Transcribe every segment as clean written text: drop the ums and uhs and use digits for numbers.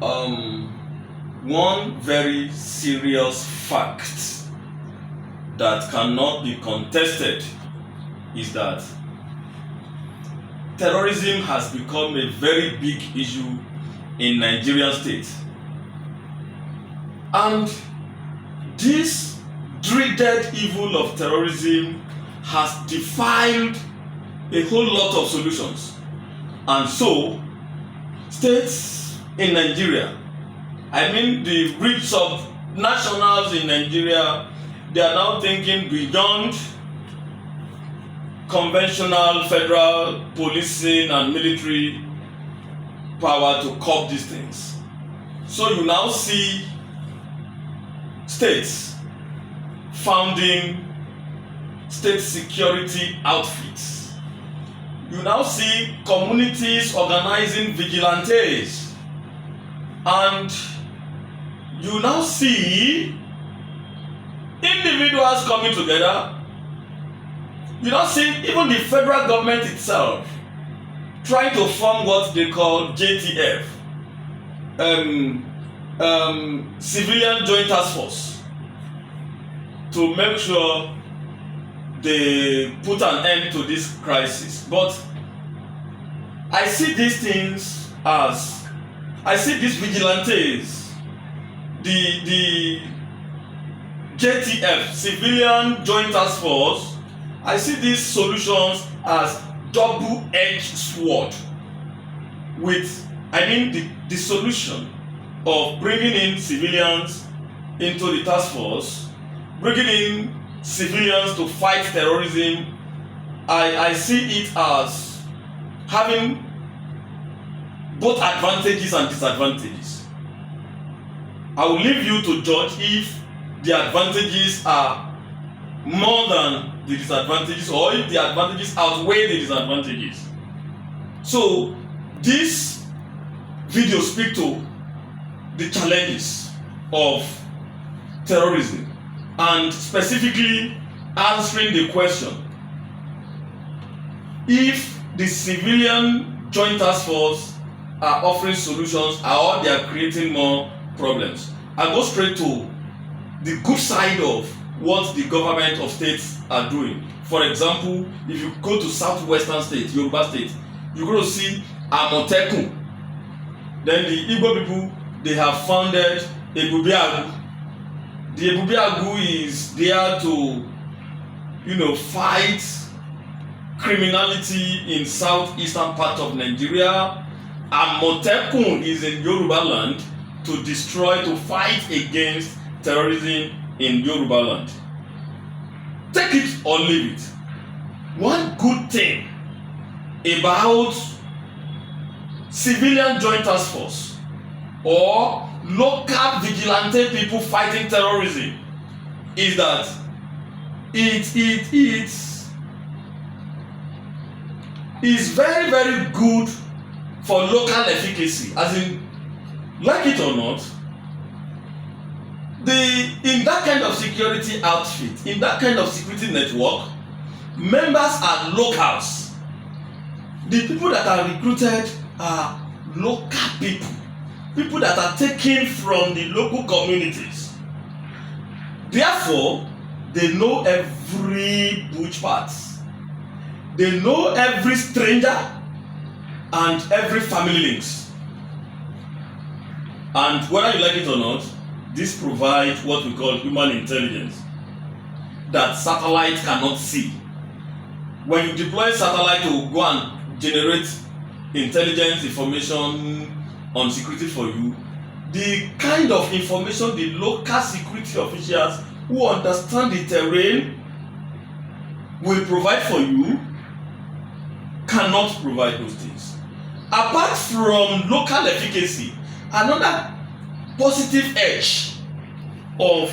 Um, One very serious fact that cannot be contested is that terrorism has become a very big issue in Nigerian state. And this dreaded evil of terrorism has defiled a whole lot of solutions. And so, states in Nigeria, I mean the rich subnationals in Nigeria, they are now thinking beyond conventional federal policing and military power to curb these things. So you now see states founding state security outfits. You now see communities organizing vigilantes, and you now see individuals coming together. You now see even the federal government itself trying to form what they call JTF, Civilian Joint Task Force, to make sure they put an end to this crisis. But I see these things as, I see these vigilantes, the JTF, Civilian Joint Task Force, I see these solutions as double-edged sword. With, I mean, the solution of bringing in civilians into the task force, bringing in civilians to fight terrorism, I see it as having both advantages and disadvantages. I will leave you to judge if the advantages are more than the disadvantages, or if the advantages outweigh the disadvantages. So this video speaks to the challenges of terrorism, and specifically answering the question if the civilian joint task force are offering solutions or they are creating more problems. I go straight to the good side of what the government of states are doing. For example, if you go to southwestern state, Yoruba state, you're going to see Amotekun. Then the Igbo people, they have founded Ebubiagu. The Ebubiagu is there to, fight criminality in southeastern part of Nigeria. Amotekun is in Yoruba land to fight against terrorism in Yoruba land. Take it or leave it. One good thing about civilian joint task force or local vigilante people fighting terrorism is that it is very, very good for local efficacy. As in, like it or not, in that kind of security outfit, in that kind of security network, members are locals. The people that are recruited are local people that are taken from the local communities. Therefore, they know every bush part. They know every stranger and every family links. And whether you like it or not, this provides what we call human intelligence that satellite cannot see. When you deploy satellite to go and generate intelligence information on security for you, the kind of information the local security officials who understand the terrain will provide for you cannot provide those things. Apart from local efficacy, another positive edge of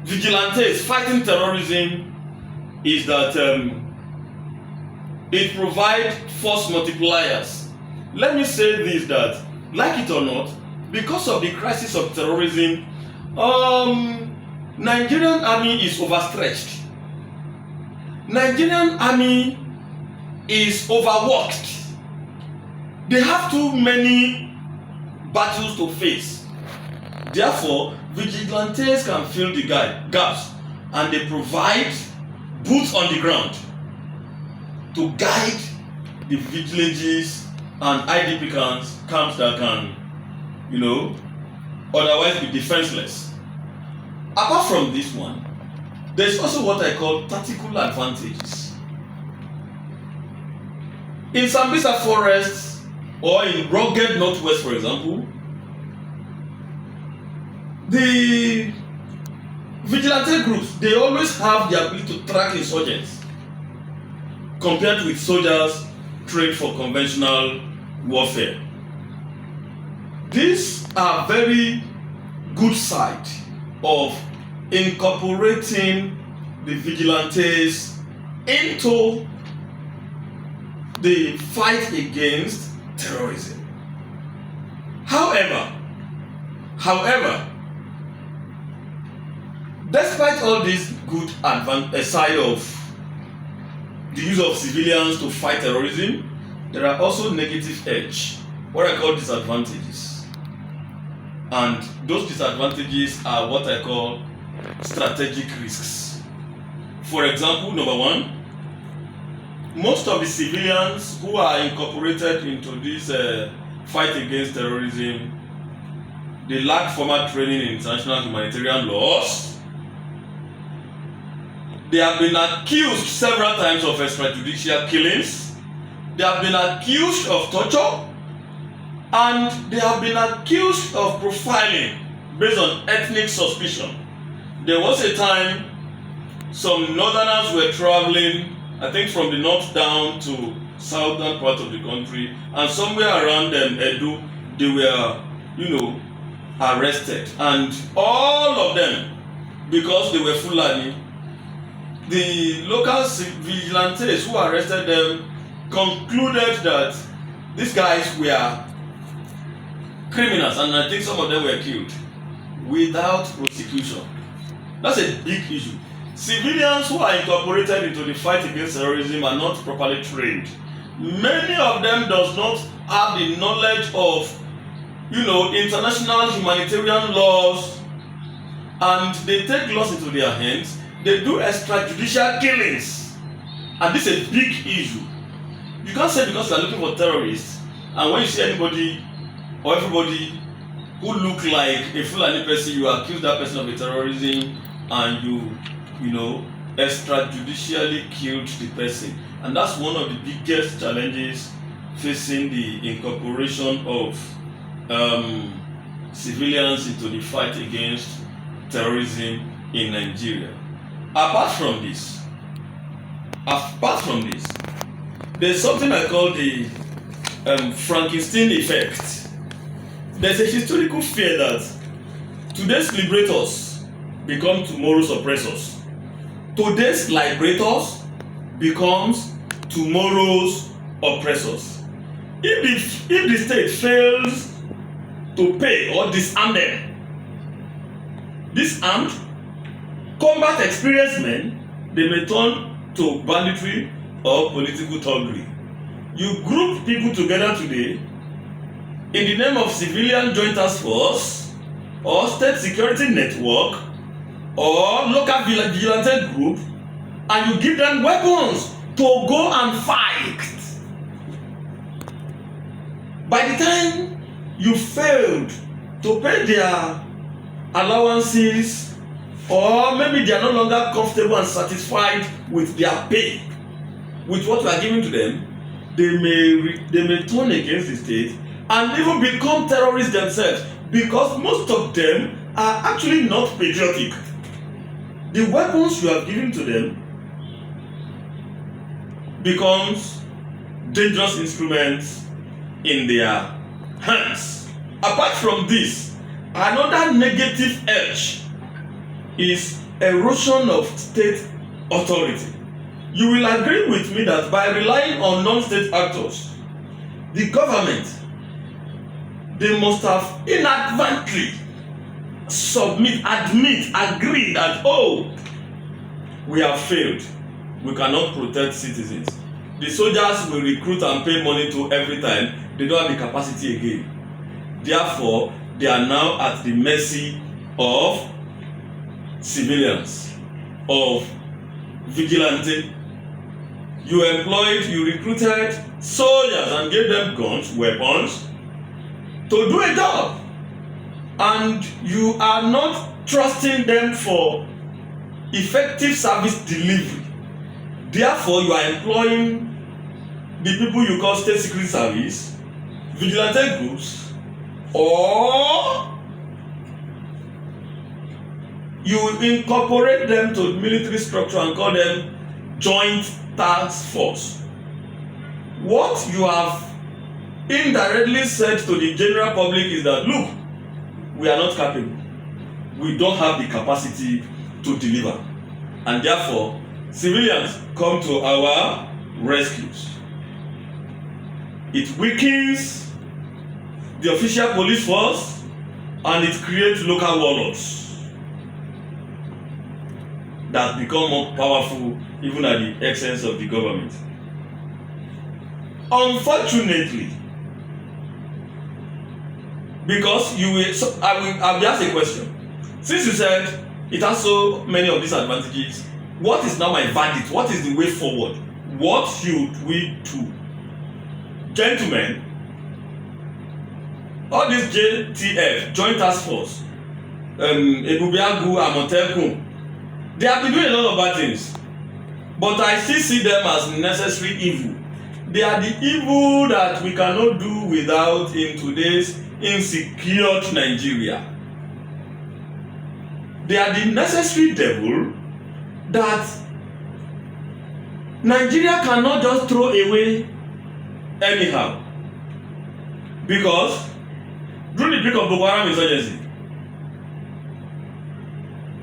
vigilantes fighting terrorism is that it provides force multipliers. Let me say this, that like it or not, because of the crisis of terrorism, Nigerian army is overstretched. Nigerian army is overworked. They have too many battles to face. Therefore, vigilantes can fill the gaps, and they provide boots on the ground to guide the vigilantes and IDP camps that can, otherwise be defenseless. Apart from this one, there is also what I call tactical advantages. In Sambisa forests or in rugged northwest, for example, the vigilante groups, they always have the ability to track insurgents compared with soldiers trained for conventional warfare. These are very good side of incorporating the vigilantes into the fight against terrorism. However, despite all this good side of the use of civilians to fight terrorism, there are also negative edge, what I call disadvantages. And those disadvantages are what I call strategic risks. For example, number one, most of the civilians who are incorporated into this fight against terrorism, they lack formal training in international humanitarian laws. They have been accused several times of extrajudicial killings. They have been accused of torture. And they have been accused of profiling based on ethnic suspicion. There was a time some northerners were traveling, I think from the north down to southern part of the country, and somewhere around Edo, they were, arrested. And all of them, because they were Fulani, the local vigilantes who arrested them concluded that these guys were criminals, and I think some of them were killed without prosecution. That's a big issue. Civilians who are incorporated into the fight against terrorism are not properly trained. Many of them does not have the knowledge of, international humanitarian laws, and they take laws into their hands. They do extrajudicial killings, and this is a big issue. You can't say because you are looking for terrorists, and when you see anybody or everybody who look like a Fulani person, you accuse that person of a terrorism, and you extrajudicially killed the person. And that's one of the biggest challenges facing the incorporation of civilians into the fight against terrorism in Nigeria. Apart from this, there's something I call the Frankenstein effect. There's a historical fear that today's liberators become tomorrow's oppressors. Today's liberators becomes tomorrow's oppressors. If the state fails to pay or disarm them, disarmed, combat experienced men, they may turn to banditry or political thuggery. You group people together today in the name of civilian joint task force or state security network or local vigilante group, and you give them weapons to go and fight. By the time you failed to pay their allowances, or maybe they are no longer comfortable and satisfied with their pay, with what you are giving to them, they may turn against the state and even become terrorists themselves, because most of them are actually not patriotic. The weapons you have given to them becomes dangerous instruments in their hands. Apart from this, another negative edge is erosion of state authority. You will agree with me that by relying on non-state actors, the government, they must have inadvertently agree that, we have failed. We cannot protect citizens. The soldiers will recruit and pay money to every time. They don't have the capacity again. Therefore, they are now at the mercy of civilians, of vigilante. You recruited soldiers and gave them guns, weapons to do a job, and you are not trusting them for effective service delivery. Therefore, you are employing the people you call state security service, vigilante groups, or you incorporate them to military structure and call them joint task force. What you have indirectly said to the general public is that, look, we are not capable, we don't have the capacity to deliver, and therefore civilians come to our rescues. It weakens the official police force and it creates local warlords that become more powerful even at the expense of the government. Unfortunately, because I'll be asked a question. Since you said it has so many of these advantages, what is now my verdict? What is the way forward? What should we do? Gentlemen, all this JTF, Joint Task Force, Ebubiagu, Amotekun, they have been doing a lot of bad things, but I still see them as necessary evil. They are the evil that we cannot do without in today's insecure Nigeria. They are the necessary devil that Nigeria cannot just throw away anyhow. Because during the peak of Boko Haram insurgency,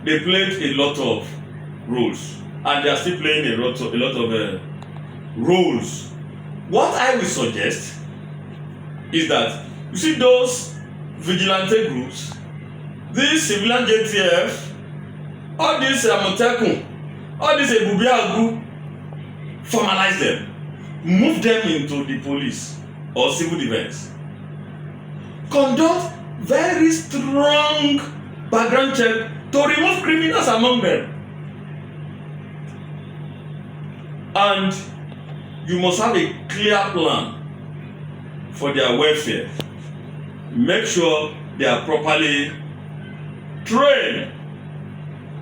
they played a lot of roles, and they are still playing a lot of roles. What I will suggest is that, you see those vigilante groups, these civilian JTF, all these Amotekun, all these Ebubiagu, formalize them, move them into the police or civil defense, conduct very strong background check to remove criminals among them, and you must have a clear plan for their welfare. Make sure they are properly trained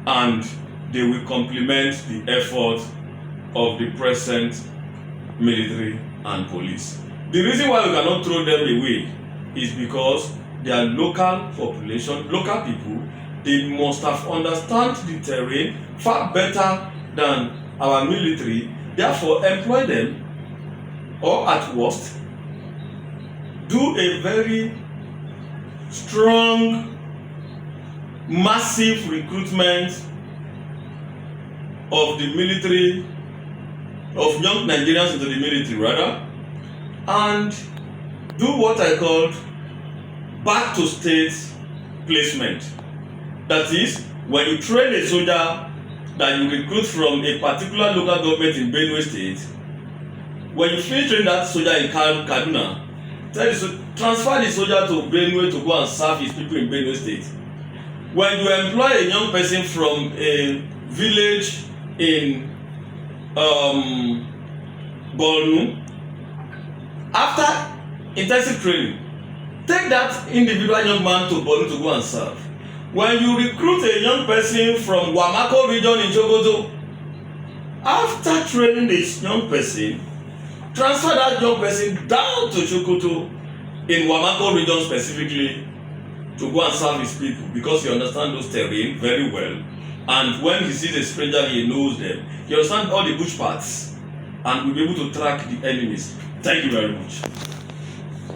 and they will complement the effort of the present military and police. The reason why we cannot throw them away is because they are local population, local people. They must have understand the terrain far better than our military. Therefore, employ them, or at worst, do a very strong, massive recruitment of the military, of young Nigerians into the military rather, and do what I call back to state placement. That is, when you train a soldier that you recruit from a particular local government in Benue State, when you finish training that soldier in Kaduna, transfer the soldier to Benue to go and serve his people in Benue State. When you employ a young person from a village in Borno, after intensive training, take that individual young man to Borno to go and serve. When you recruit a young person from Wamako region in Sokoto, after training this young person, transfer that young person down to Sokoto in Wamako region specifically to go and serve his people, because he understands those terrain very well, and when he sees a stranger he knows them. He understands all the bush paths and will be able to track the enemies. Thank you very much.